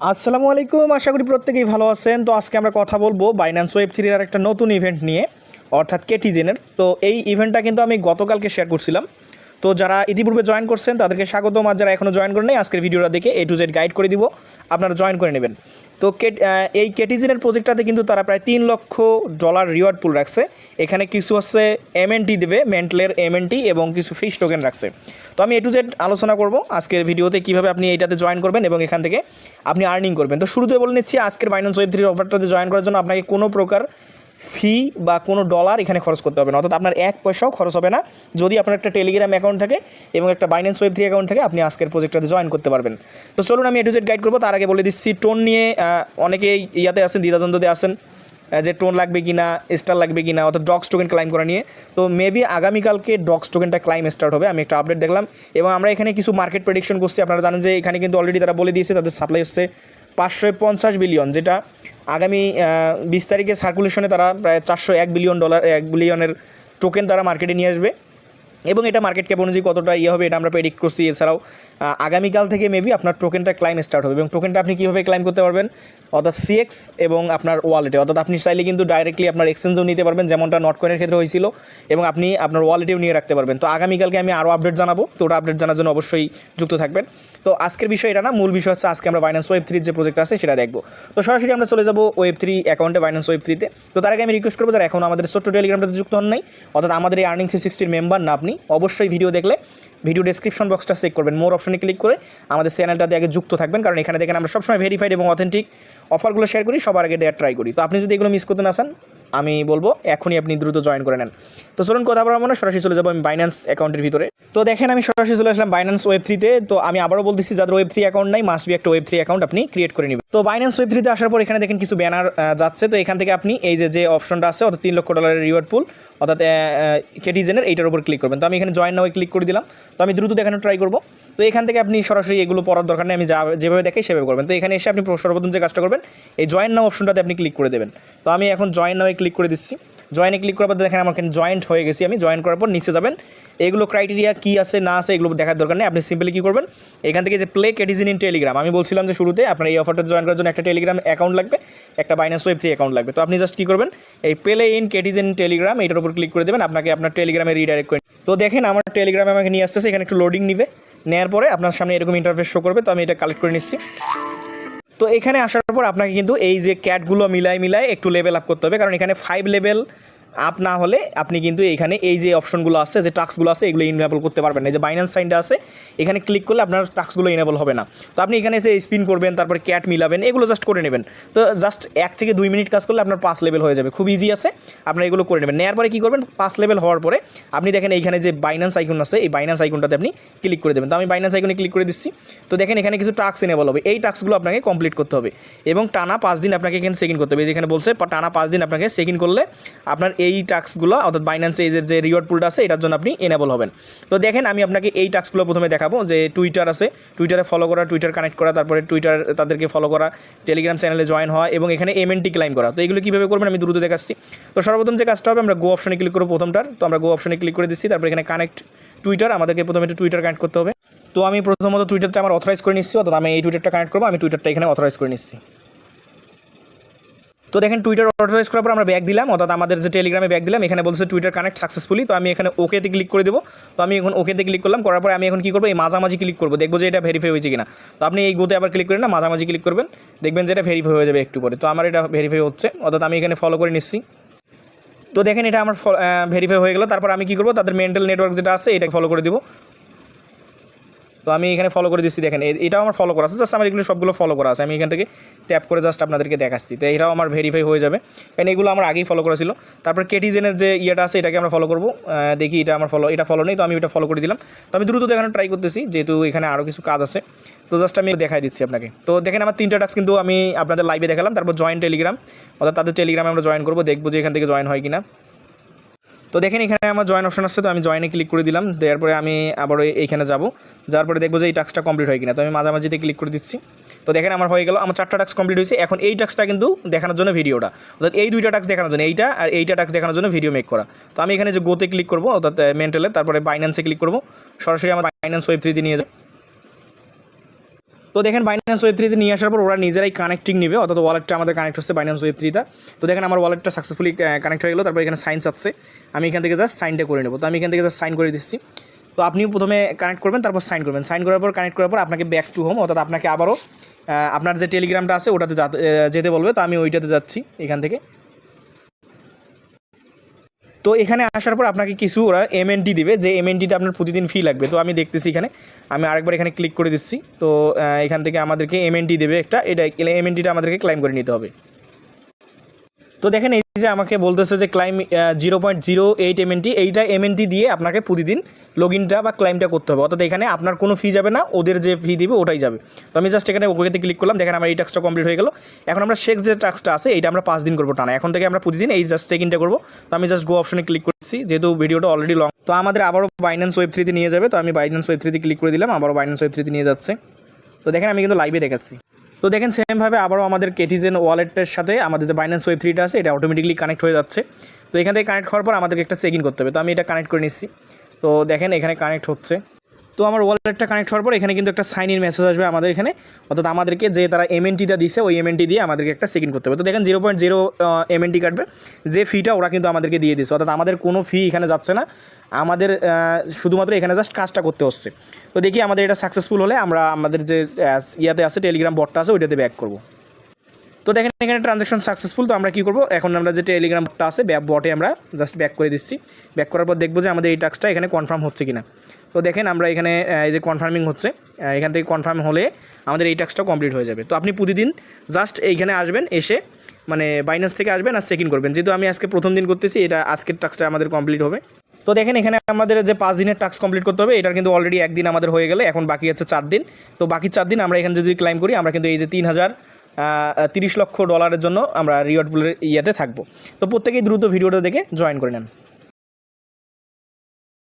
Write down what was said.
আসসালামু আলাইকুম, আশা করি প্রত্যেকেই ভালো আছেন। তো আজকে আমরা কথা বলবো বাইন্যান্স ওয়েব3 এর একটা নতুন ইভেন্ট নিয়ে, অর্থাৎ কেটিজেনের। তো এই ইভেন্টটা কিন্তু আমি গতকালকে শেয়ার করছিলাম। তো যারা ইতিপূর্বে জয়েন করছেন তাদেরকে স্বাগতম, আর যারা এখনও জয়েন করেন নাই আজকের ভিডিওটা দেখে A to Z গাইড করে দিব, আপনারা জয়েন করে নেবেন। তো এই কেটিজেনের প্রজেক্টটাতে কিন্তু তারা প্রায় $3 লক্ষ রিওয়ার্ড পুল রাখছে। এখানে কিছু হচ্ছে MNT দেবে, মেন্টলের MNT, এবং কিছু ফিশ টোকেন রাখছে। তো আমি A to Z আলোচনা করব আজকের ভিডিওতে কীভাবে আপনি এইটাতে জয়েন করবেন এবং এখান থেকে আপনি আর্নিং করবেন। তো শুরুতে বলে নিচ্ছি, আজকের বাইন্যান্স ওয়েব3 অফারটাতে জয়েন করার জন্য আপনাকে কোনো প্রকার ফি বা কোনো ডলার এখানে খরচ করতে হবে না, অর্থাৎ আপনার এক পয়সাও খরচ হবে না। যদি আপনার একটা টেলিগ্রাম অ্যাকাউন্ট থাকে এবং একটা বাইন্যান্স ওয়েব3 অ্যাকাউন্ট থাকে, আপনি আজকের প্রজেক্টটাতে জয়েন করতে পারবেন। তো চলুন আমি A to Z গাইড করবো। তার আগে বলে দিচ্ছি, টোন নিয়ে অনেকেই ইয়াতে আছেন, দ্বিধাদ্বন্দ্বতে আছেন যে টোন লাগবে কি না, স্টার লাগবে কি না, অর্থাৎ ডক্স টোকেন ক্লাইম করা নিয়ে। তো মেবি আগামীকালকে ডক্স টোকেনটা ক্লাইম স্টার্ট হবে, আমি একটা আপডেট দেখলাম। এবং আমরা এখানে কিছু মার্কেট প্রেডিকশন করছি। আপনারা জানেন যে এখানে কিন্তু অলরেডি তারা বলে দিয়েছে তাদের সাপ্লাই হচ্ছে 550 বিলিয়ন, যেটা আগামী 20 তারিখে সার্কুলেশনে তারা প্রায় $401 বিলিয়নের টোকেন তারা মার্কেটে নিয়ে আসবে। এবং এটা মার্কেট ক্যাপ অনুযায়ী কতটা ইয়ে হবে এটা আমরা প্রেডিক্ট করছি। এছাড়াও আগামীকাল থেকে মেবি আপনার টোকেনটা ক্লাইম স্টার্ট হবে, এবং টোকেনটা আপনি কীভাবে ক্লাইম করতে পারবেন, অর্থাৎ CX এবং আপনার ওয়ালেটে, অর্থাৎ আপনি চাইলে কিন্তু ডাইরেক্টলি আপনার এক্সচেঞ্জেও নিতে পারবেন, যেমনটা নটকয়েনের ক্ষেত্রে হয়েছিল, এবং আপনি আপনার ওয়ালেটেও নিয়ে রাখতে পারবেন। তো আগামীকালকে আমি আরও আপডেট জানাবো, তো ওটা আপডেট জানার জন্য অবশ্যই যুক্ত থাকবেন। তো আজকের বিষয় এটা না, মূল বিষয় হচ্ছে আজকে আমরা বাইন্যান্স ওয়েব3 যে প্রজেক্ট আছে সেটা দেখবো। তো সরাসরি আমরা চলে যাবো ওয়েব3 অ্যাকাউন্টে, বাইন্যান্স ওয়েব3-তে। তো তার আগে আমি রিকোয়েস্ট করবো, যারা এখন আমাদের ছোট্ট টেলিগ্রামটাতে যুক্ত হন নাই, অর্থাৎ আমাদের এই আর্নিং 360-র মেম্বার না, আপনি অবশ্যই ভিডিও দেখলে ভিডিও ডেসক্রিপশন বক্সটা চেক করবেন, মোর অপশনে ক্লিক করে আমাদের চ্যানেলটাতে আগে যুক্ত থাকবেন, কারণ এখানে দেখেন আমরা সবসময় ভেরিফাইড এবং অথেন্টিক অফারগুলো শেয়ার করি, সবার আগে দেওয়ার ট্রাই করি। তো আপনি যদি এগুলো মিস করতে না চান, আমি বলবো এখনই আপনি দ্রুত জয়েন করে নেন। তো চলুন কথা বলবো না, সরাসরি চলে যাবো আমি বাইন্যান্স অ্যাকাউন্টের ভিতরে। তো দেখেন আমি সরাসরি চলে আসলাম বাইন্যান্স ওয়েব3-তে। তো আমি আবারও বলতেছি, যাদের ওয়েব3 অ্যাকাউন্ট নাই মাস্ট বি একটা ওয়েব3 অ্যাকাউন্ট আপনি ক্রিয়েট করে নেবেন। তো বাইন্যান্স ওয়েব3-তে আসার পর এখানে দেখেন কিছু ব্যানার যাচ্ছে। তো এখান থেকে আপনি এই যে অপশনটা আছে, অর্থাৎ $3 লক্ষ রিওয়ার্ড পুল, অর্থাৎ কেটিজেনের, এইটার উপর ক্লিক করবেন। তো আমি এখানে জয়েন নাও ক্লিক করে দিলাম। তো আমি দ্রুত দেখানো ট্রাই করবো। তো এখান থেকে আপনি সরাসরি এগুলো পড়ার দরকার নেই, আমি যেভাবে দেখাই সেভাবে করবেন। তো এখানে এসে আপনি সর্বপ্রথম যে কাজটা করবেন, এই জয়েন নাও অপশনটাতে আপনি ক্লিক করে দেবেন। তো আমি এখন জয়েন নাও ক্লিক করে দিচ্ছি। জয়েনে ক্লিক করার পর দেখেন আমার এখানে জয়েন্ট হয়ে গেছি আমি। জয়েন করার পর নিচে যাবেন, এগুলো ক্রাইটেরিয়া কী আছে না আছে এগুলো দেখার দরকার নেই। আপনি সিম্পলি কী করবেন, এখান থেকে যে প্লে কেটিজেন ইন টেলিগ্রাম, আমি বলছিলাম যে শুরুতে আপনার এই অফারটা জয়েন করার জন্য একটা টেলিগ্রাম অ্যাকাউন্ট লাগবে, একটা বাইন্যান্স ওয়েব3 অ্যাকাউন্ট লাগবে। তো আপনি জাস্ট কী করবেন, এই প্লে ইন কেটিজেন টেলিগ্রাম এইটার উপর ক্লিক করে দেবেন, আপনাকে আপনার টেলিগ্রামে রিডাইরেক্ট করে। তো দেখেন আমার টেলিগ্রামে আমাকে নিয়ে আসতেছে, এখানে একটু লোডিং নিবে, নেওয়ার পরে আপনার সামনে এরকম ইন্টারফেস শো করবে। তো আমি এটা কালেক্ট করে নিচ্ছি। তো এখানে আসার পর আপনাকে কিন্তু এই যে ক্যাটগুলো মিলায় একটু লেভেল আপ করতে হবে, কারণ এখানে 5 লেভেল আপ না হলে আপনি কিন্তু এখানে এই যে অপশনগুলো আছে, যে টাস্কগুলো আছে, এগুলো ইনেবল করতে পারবেন না। এই যে বাইন্যান্স সাইনটা আছে, এখানে ক্লিক করলে আপনার টাস্কগুলো ইনেবল হবে না। তো আপনি এখানে এসে স্পিন করবেন, তারপরে ক্যাট মিলাবেন, এগুলো জাস্ট করে নেবেন। তো জাস্ট 1 থেকে 2 মিনিট কাজ করলে আপনার 5 লেভেল হয়ে যাবে, খুব ইজি আছে। আপনারা এগুলো করে নেবেন। নেওয়ার পরে কী করবেন, 5 লেভেল হওয়ার পরে আপনি দেখেন এইখানে যে বাইন্যান্স আইকন আছে, এই বাইন্যান্স আইকনটাতে আপনি ক্লিক করে দেবেন। তো আমি বাইন্যান্স আইকনে ক্লিক করে দিচ্ছি। তো দেখেন এখানে কিছু টাস্ক ইনেবল হবে, এই টাস্কগুলো আপনাকে কমপ্লিট করতে হবে, এবং টানা 5 দিন আপনাকে এখানে চেক ইন করতে হবে। যেখানে বলছে টানা 5 দিন আপনাকে চেক ইন করলে আপনার এই টাস্কগুলো, অর্থাৎ বাইন্যান্সে এই যে রিওয়ার্ড পুলটা আছে, এটার জন্য আপনি এনেবল হবেন। তো দেখেন আমি আপনাকে এই টাস্কগুলো প্রথমে দেখাবো, যে টুইটার আছে, টুইটারে ফলো করা, টুইটার কানেক্ট করা, তারপরে টুইটার তাদেরকে ফলো করা, টেলিগ্রাম চ্যানেলে জয়েন হওয়া, এবং এখানে MNT ক্লাইম করা। তো এগুলো কীভাবে করবেন আমি দ্রুত দেখাচ্ছি। তো সর্বপ্রথম যে কাজটা হবে, আমরা গো অপশনে ক্লিক করবো প্রথমটার। তো আমরা গো অপশনে ক্লিক করে দিচ্ছি। তারপর এখানে কানেক্ট টুইটার, আমাদেরকে প্রথমে একটু টুইটার কানেক্ট করতে হবে। তো আমি প্রথমত টুইটারটা আমার অথরাইজ করে নিচ্ছি, অর্থাৎ আমি এই টুইটারটা কানেক্ট করবো, আমি টুইটারটা এখানে অথরাইজ করে নিচ্ছি। তো দেখেন টুইটার অথরাইজ করার পর আমরা ব্যাক দিলাম, অর্থাৎ আমাদের যে টেলিগ্রামে ব্যাক দিলাম, এখানে বলছে টুইটার কানেক্ট সাকসেসফুলি। তো আমি এখানে ওকেতে ক্লিক করে দেবো। তো আমি এখন ওকেতে ক্লিক করলাম, করার পরে আমি এখন কী করবো, এই মাঝামাঝি ক্লিক করবো, দেখবো যে এটা ভেরিফাই হয়েছে কিনা। তো আপনি এই গোতে আবার ক্লিক করেন না, মাঝামাঝি ক্লিক করবেন, দেখবেন যে এটা ভেরিফাই হয়ে যাবে একটু পরে। তো আমার এটা ভেরিফাই হচ্ছে, অর্থাৎ আমি এখানে ফলো করে নিচ্ছি। তো দেখেন এটা আমার ভেরিফাই হয়ে গেলো। তারপর আমি কী করবো, তাদের মেন্টাল নেটওয়ার্ক যেটা আছে এটা ফলো করে দেবো। তো আমি এখানে ফলো করে দিচ্ছি। দেখেন এটাও আমার ফলো করা আছে, জাস্ট আমার এগুলো সবগুলো ফলো করা আছে। আমি এখান থেকে ট্যাপ করে জাস্ট আপনাদেরকে দেখাচ্ছি। তো এটাও আমার ভেরিফাই হয়ে যাবে, কারণ এগুলো আমার আগেই ফলো করা ছিল। তারপর কেটিজেনের যে ইয়েটা আছে এটাকে আমরা ফলো করবো, দেখি এটা আমার এটা ফলো নেই। তো আমি এটা ফলো করে দিলাম। তো আমি দ্রুত দেখানো ট্রাই করতেছি, যেহেতু এখানে আরও কিছু কাজ আছে। তো জাস্ট আমি দেখাই দিচ্ছি আপনাকে। তো দেখেন আমার 3টা টাস্ক কিন্তু আমি আপনাদের লাইভে দেখালাম। তারপর জয়েন টেলিগ্রাম, অর্থাৎ তাদের টেলিগ্রামে আমরা জয়েন করবো, দেখবো যে এখান থেকে জয়েন হয় কিনা। তো দেখেন এখানে আমার জয়েন অপশন আসছে। তো আমি জয়েনে ক্লিক করে দিলাম, দেওয়ার পরে আমি আবারও এইখানে যাব, যাওয়ার পরে দেখবো যে এই টাস্কটা কমপ্লিট হয় কিনা। তো আমি মাঝামাঝিতে ক্লিক করে দিচ্ছি। তো দেখেন আমার হয়ে গেল, আমার 4টা টাস্ক কমপ্লিট হয়েছে। এখন এই টাস্কটা কিন্তু দেখানোর জন্য ভিডিওটা, অর্থাৎ এই 2টা টাস্ক দেখানোর জন্য, এইটা আর এইটা টাস্ক দেখানোর জন্য ভিডিও মেক করা। তো আমি এখানে যে গোতে ক্লিক করবো, অর্থাৎ মেন্টালে, তারপরে বাইন্যান্সে ক্লিক করবো, সরাসরি আমার বাইন্যান্স ওয়েব3 নিয়ে যাবে। তো দেখেন বাইন্যান্স ওয়েব 3 তে নিয়ে আসার পর ওরা নিজেরাই কানেক্টিং নেবে, অর্থাৎ ওয়ালেটটা আমাদের কানেক্ট হচ্ছে বাইন্যান্স ওয়েব 3 টা। তো দেখেন আমার ওয়ালেটটা সাকসেসফুলি কানেক্ট হয়ে গেলো। তারপর এখানে সাইন আছে, আমি এখান থেকে জাস্ট সাইনটা করে নেবো। তো আমি এখান থেকে জাস্ট সাইন করে দিচ্ছি। তো আপনিও প্রথমে কানেক্ট করবেন, তারপর সাইন করবেন। সাইন করার পর কানেক্ট করার পর আপনাকে ব্যাক টু হোম, অর্থাৎ আপনাকে আবারও আপনার যে টেলিগ্রামটা আছে ওটাতে যেতে বলবে। তো আমি ওইটাতে যাচ্ছি এখান থেকে। তো এখানে আসার পর আপনাকে কিছু ওরা এমএনটি দিবে, যে এমএনটিটা আপনার প্রতিদিন ফি লাগবে। তো আমি দেখতেছি এখানে, আমি আরেকবার এখানে ক্লিক করে দিচ্ছি। তো এখান থেকে আমাদেরকে এমএনটি দেবে একটা, এটা এমএনটিটা আমাদেরকে ক্লাইম করে নিতে হবে। তো দেখেন এই যে আমাকে বলতেছে যে ক্লাইম 0.08 এমএনটি, এইটা এমএনটি দিয়ে আপনাকে প্রতিদিন লগ ইনটা বা ক্লাইমটা করতে হবে। অর্থাৎ এখানে আপনার কোনো ফি যাবে না, ওদের যে ফি দিবে ওটাই যাবে। তো আমি জাস্ট এখানে ওকেতে ক্লিক করলাম। দেখেন আমার এই টাস্কটা কমপ্লিট হয়ে গেল। এখন আমরা শেষ যে টাস্কটা আছে এইটা আমরা 5 দিন করবো টানা। এখন থেকে আমরা প্রতিদিন এই জাস্ট চেক ইনটা করবো। তো আমি জাস্ট গো অপশনে ক্লিক করছি, যেহেতু ভিডিওটা অলরেডি লং। তো আমাদের আবারও বাইন্যান্স ওয়েব 3 তে নিয়ে যাবে। তো আমি বাইন্যান্স ওয়েব 3 তে ক্লিক করে দিলাম, আবারও বাইন্যান্স ওয়েব 3 তে নিয়ে যাচ্ছে। তো দেখেন আমি কিন্তু লাইভে দেখাচ্ছি। তো দেখেন সেমভাবে আবারও আমাদের কেটিজেন ওয়ালেটের সাথে আমাদের যে বাইন্যান্স ওয়েব 3 টা আছে এটা অটোমেটিকলি কানেক্ট হয়ে যাচ্ছে। তো এখান থেকে কানেক্ট হওয়ার পর আমাদেরকে একটা চেক ইন করতে হবে। তো আমি এটা কানেক্ট করে নিচ্ছি। তো দেখেন এখানে কানেক্ট হচ্ছে। তো আমার ওয়ালেটটা কানেক্ট হওয়ার পর এখানে কিন্তু একটা সাইন ইন মেসেজ আসবে আমাদের এখানে, অর্থাৎ আমাদেরকে যে তারা এমএনটিটা দিছে ওই এমএনটি দিয়ে আমাদেরকে একটা চেক ইন করতে হবে। তো দেখেন 0.0 এমএনটি কাটবে, যে ফিটা ওরা কিন্তু আমাদেরকে দিয়ে দিচ্ছে, অর্থাৎ আমাদের কোনো ফি এখানে যাচ্ছে না, আমাদের শুধুমাত্র এখানে জাস্ট কাজটা করতে হচ্ছে। তো দেখি আমাদের এটা সাকসেসফুল হলে আমরা আমাদের যে ইয়াতে আছে টেলিগ্রাম বটটা আছে ওইটাতে ব্যাক করব। তো দেখেন এখানে ট্রানজ্যাকশন সাকসেসফুল। তো আমরা কী করবো, এখন আমরা যে টেলিগ্রাম বটটা আছে বটে আমরা জাস্ট ব্যাক করে দিচ্ছি। ব্যাক করার পর দেখবো যে আমাদের এই টাস্কটা এখানে কনফার্ম হচ্ছে কিনা। তো দেখেন আমরা এখানে এই যে কনফার্মিং হচ্ছে, এখান থেকে কনফার্ম হলে আমাদের এই টাস্কটা কমপ্লিট হয়ে যাবে। তো আপনি প্রতিদিন জাস্ট এইখানে আসবেন, এসে মানে বাইন্যান্স থেকে আসবেন আর চেক ইন করবেন। যেহেতু আমি আজকে প্রথম দিন করতেছি, এটা আজকের টাস্কটা আমাদের কমপ্লিট হবে। তো দেখেন এখানে আমাদের যে 5 দিনের টাস্ক কমপ্লিট করতে হবে, এটার কিন্তু অলরেডি একদিন আমাদের হয়ে গেলে, এখন বাকি আছে 4 দিন। তো বাকি 4 দিন আমরা এখানে যদি ক্লাইম করি, আমরা কিন্তু এই যে 30 লক্ষ ডলারের জন্য আমরা রিওয়ার্ড পুলের ইয়েতে থাকবো। তো প্রত্যেকেই দ্রুত ভিডিওটা দেখে জয়েন করে নেন।